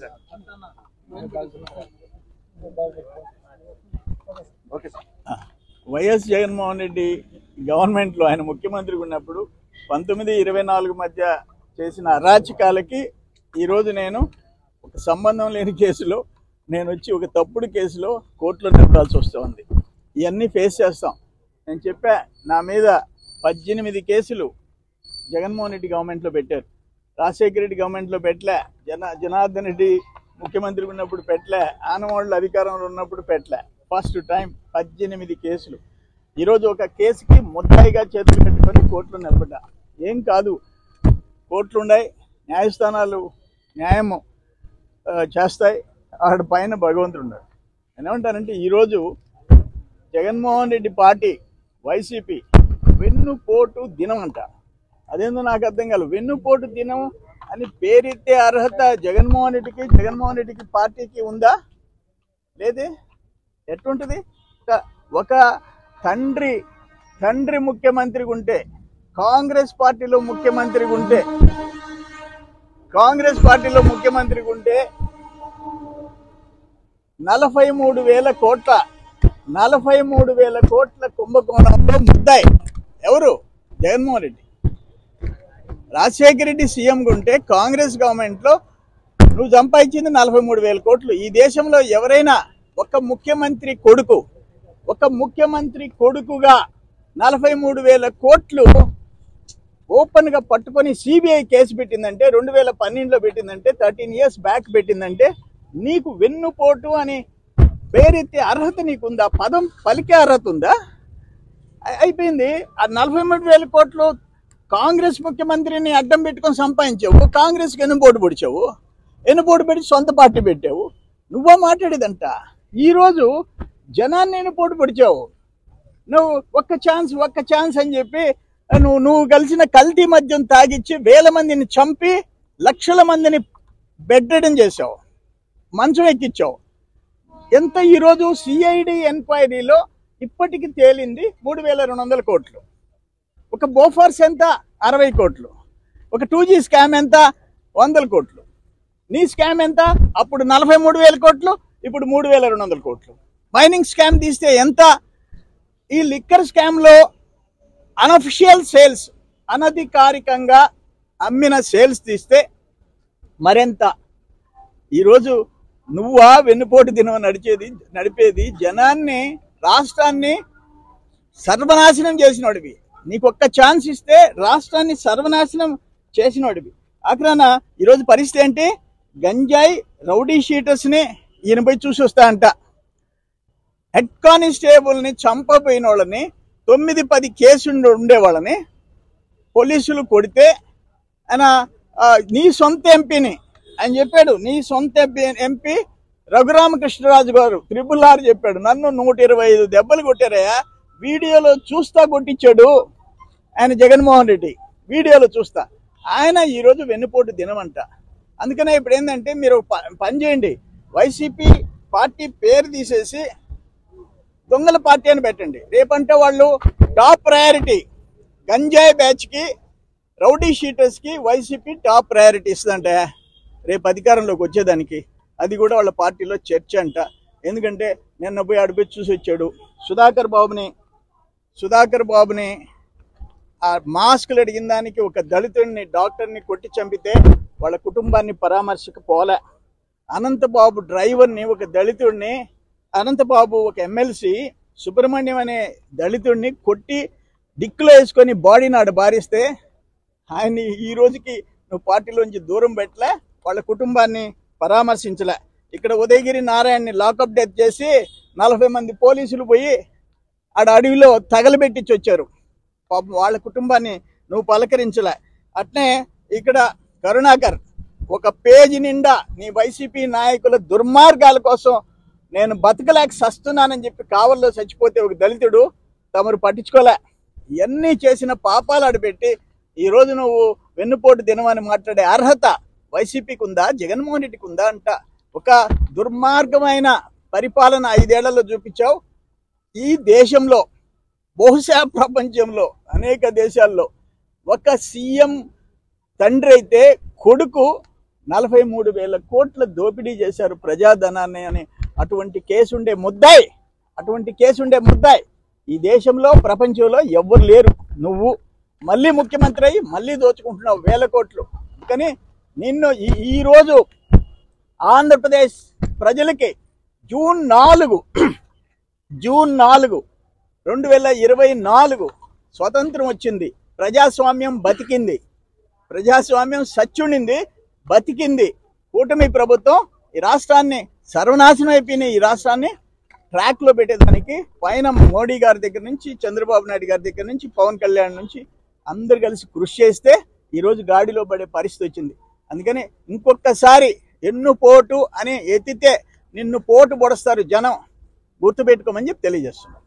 Sir. Okay sir. YS Jaganmohan Reddy గవర్నమెంట్లో ఆయన ముఖ్యమంత్రిగా ఉన్నప్పుడు 19-24 మధ్య చేసిన అరాచకాలకి ఈరోజు నేను ఒక సంబంధం లేని కేసులో నేను వచ్చి ఒక తప్పుడు కేసులో కోర్టులో నిలబడాల్సి వస్తుంది. ఇవన్నీ ఫేస్ చేస్తాం. నేను చెప్పా, నా మీద 18 కేసులు జగన్మోహన్ రెడ్డి గవర్నమెంట్లో పెట్టారు. రాజశేఖర రెడ్డి గవర్నమెంట్లో పెట్టలే, జనార్దన్ రెడ్డి ముఖ్యమంత్రిగా ఉన్నప్పుడు పెట్టలే, ఆనవాళ్ళు అధికారంలో ఉన్నప్పుడు పెట్టలే. ఫస్ట్ టైం 18 కేసులు. ఈరోజు ఒక కేసుకి ముద్దాయిగా చేతులు పెట్టుకొని కోర్టులో నిలబడ్డా. ఏం కాదు, కోర్టులు ఉన్నాయి, న్యాయస్థానాలు న్యాయము చేస్తాయి, ఆడ పైన భగవంతుడు ఉన్నాడు. నేనేమంటానంటే ఈరోజు జగన్మోహన్ రెడ్డి పార్టీ వైసీపీ వెన్నుపోటు దినం అంట. అదేందో నాకు అర్థం కాదు. వెన్నుపోటు దినం అని పేరెత్తే అర్హత జగన్మోహన్ రెడ్డికి పార్టీకి ఉందా? లేదే. ఎట్లుంటుంది? ఒక తండ్రి ముఖ్యమంత్రిగా ఉంటే, కాంగ్రెస్ పార్టీలో ముఖ్యమంత్రిగా ఉంటే 43,000 కోట్ల కుంభకోణంలో ముద్దాయి ఎవరు? జగన్మోహన్ రెడ్డి. రాజశేఖర రెడ్డి సీఎంగా ఉంటే కాంగ్రెస్ గవర్నమెంట్లో నువ్వు సంపాదించింది 43,000 కోట్లు. ఈ దేశంలో ఎవరైనా ఒక ముఖ్యమంత్రి కొడుకుగా 43,000 కోట్లు ఓపెన్గా పట్టుకొని సిబిఐ కేసు పెట్టిందంటే, 2012లో పెట్టిందంటే, 13 years బ్యాక్ పెట్టిందంటే, నీకు వెన్నుపోటు అని పేరెత్తే అర్హత నీకుందా? పదం పలికే అర్హత ఉందా? అయిపోయింది. ఆ 43,000 కోట్లు కాంగ్రెస్ ముఖ్యమంత్రిని అడ్డం పెట్టుకొని సంపాదించావు. కాంగ్రెస్కి ఎన్నుపోటు పెట్టి సొంత పార్టీ పెట్టావు. నువ్వో మాట్లాడేదంట. ఈరోజు జనాన్ని ఎన్నుపోటు పొడిచావు. నువ్వు ఒక్క ఛాన్స్ అని చెప్పి నువ్వు కలిసిన కల్తీ మద్యం తాగిచ్చి 1000 మందిని చంపి లక్షల మందిని బెడ్రెడన్ చేసావు, మంచం ఎక్కించావు. ఎంత ఈరోజు సిఐడి ఎంక్వైరీలో ఇప్పటికి తేలింది 3,200 కోట్లు. ఒక బోఫర్స్ ఎంత? 60 కోట్లు. ఒక 2G స్కామ్ ఎంత? 100 కోట్లు. నీ స్కామ్ ఎంత? అప్పుడు 43,000 కోట్లు, ఇప్పుడు 3,200 కోట్లు. మైనింగ్ స్కామ్ తీస్తే ఎంత? ఈ లిక్కర్ స్కామ్లో అనఫిషియల్ సేల్స్, అనధికారికంగా అమ్మిన సేల్స్ తీస్తే మరెంత? ఈరోజు నువ్వా వెన్నుపోటు దినం నడిపేది? జనాన్ని, రాష్ట్రాన్ని సర్వనాశనం చేసినోడివి. నీకు ఒక్క ఛాన్స్ ఇస్తే రాష్ట్రాన్ని సర్వనాశనం చేసినోడివి. అక్కడ ఈరోజు పరిస్థితి ఏంటి? గంజాయి రౌడీ షీటర్స్ని ఈయన పోయి చూసి వస్తా అంట. హెడ్ కానిస్టేబుల్ని చంపబోయిన వాళ్ళని, 9-10 కేసులు ఉండేవాళ్ళని పోలీసులు కొడితే ఆయన నీ సొంత ఎంపీని ఆయన చెప్పాడు. నీ సొంత ఎంపీ రఘురామకృష్ణరాజు గారు RRR చెప్పాడు, నన్ను 125 దెబ్బలు కొట్టారయ్యా, వీడియోలో చూస్తా కొట్టించాడు ఆయన జగన్మోహన్ రెడ్డి, వీడియోలో చూస్తా. ఆయన ఈరోజు వెన్నుపోటు దినం అంట. అందుకనే ఇప్పుడు ఏంటంటే, మీరు పని చేయండి, వైసీపీ పార్టీ పేరు తీసేసి దొంగల పార్టీ అని పెట్టండి. రేపంటే వాళ్ళు టాప్ ప్రయారిటీ గంజాయి బ్యాచ్కి, రౌడీ షీటర్స్కి వైసీపీ టాప్ ప్రయారిటీ ఇస్తుందంట రేపు అధికారంలోకి వచ్చేదానికి. అది కూడా వాళ్ళ పార్టీలో చర్చ అంట. ఎందుకంటే నిన్న పోయి అడిపోయి చూసి వచ్చాడు సుధాకర్ బాబుని ఆ మాస్కులు అడిగిన దానికి ఒక దళితుడిని, డాక్టర్ని కొట్టి చంపితే వాళ్ళ కుటుంబాన్ని పరామర్శకు పోలే. అనంతబాబు డ్రైవర్ని, ఒక దళితుడిని, అనంతబాబు ఒక ఎమ్మెల్సీ సుబ్రహ్మణ్యం అనే దళితుడిని కొట్టి డిక్కులో వేసుకొని బాడీని ఆడ బారిస్తే ఆయన్ని ఈ రోజుకి నువ్వు పార్టీలోంచి దూరం పెట్టలే, వాళ్ళ కుటుంబాన్ని పరామర్శించలే. ఇక్కడ ఉదయగిరి నారాయణని లాకప్ డెత్ చేసి 40 మంది పోలీసులు పోయి ఆడ అడవిలో తగలబెట్టించి వచ్చారు. పాపం వాళ్ళ కుటుంబాన్ని నువ్వు పలకరించలే. అట్నే ఇక్కడ కరుణాకర్ ఒక పేజీ నిండా నీ వైసీపీ నాయకుల దుర్మార్గాల కోసం నేను బతకలేక సస్తున్నానని చెప్పి కావల్లో చచ్చిపోతే ఒక దళితుడు తమరు పట్టించుకోలే. ఇవన్నీ చేసిన పాపాలు అడిపెట్టి ఈరోజు నువ్వు వెన్నుపోటు దినమని మాట్లాడే అర్హత వైసీపీకి ఉందా, జగన్మోహన్ రెడ్డికి ఉందా అంట. ఒక దుర్మార్గమైన పరిపాలన 5 ఏళ్లలో చూపించావు. ఈ దేశంలో, బహుశా ప్రపంచంలో అనేక దేశాల్లో ఒక సీఎం తండ్రి అయితే కొడుకు 43,000 కోట్ల దోపిడీ చేశారు ప్రజాధనాన్ని అని అటువంటి కేసు ఉండే ముద్దాయి ఈ దేశంలో ప్రపంచంలో ఎవ్వరు లేరు. నువ్వు మళ్ళీ ముఖ్యమంత్రి అయ్యి మళ్ళీ దోచుకుంటున్నావు 1000 కోట్లు. కానీ నిన్ను ఈరోజు ఆంధ్రప్రదేశ్ ప్రజలకి జూన్ 4 2024 స్వతంత్రం వచ్చింది. ప్రజాస్వామ్యం బతికింది, ప్రజాస్వామ్యం సచ్చుండింది, బతికింది. కూటమి ప్రభుత్వం ఈ రాష్ట్రాన్ని సర్వనాశనం అయిపోయిన ఈ రాష్ట్రాన్ని ట్రాక్లో పెట్టేదానికి పైన మోడీ గారి దగ్గర నుంచి, చంద్రబాబు నాయుడు గారి దగ్గర నుంచి, పవన్ కళ్యాణ్ నుంచి అందరు కలిసి కృషి చేస్తే ఈరోజు గాడిలో పడే పరిస్థితి వచ్చింది. అందుకని ఇంకొకసారి ఎన్నుపోటు అని ఎత్తితే నిన్ను పోటు పొడుస్తారు జనం, గుర్తుపెట్టుకోమని చెప్పి తెలియజేస్తున్నాం.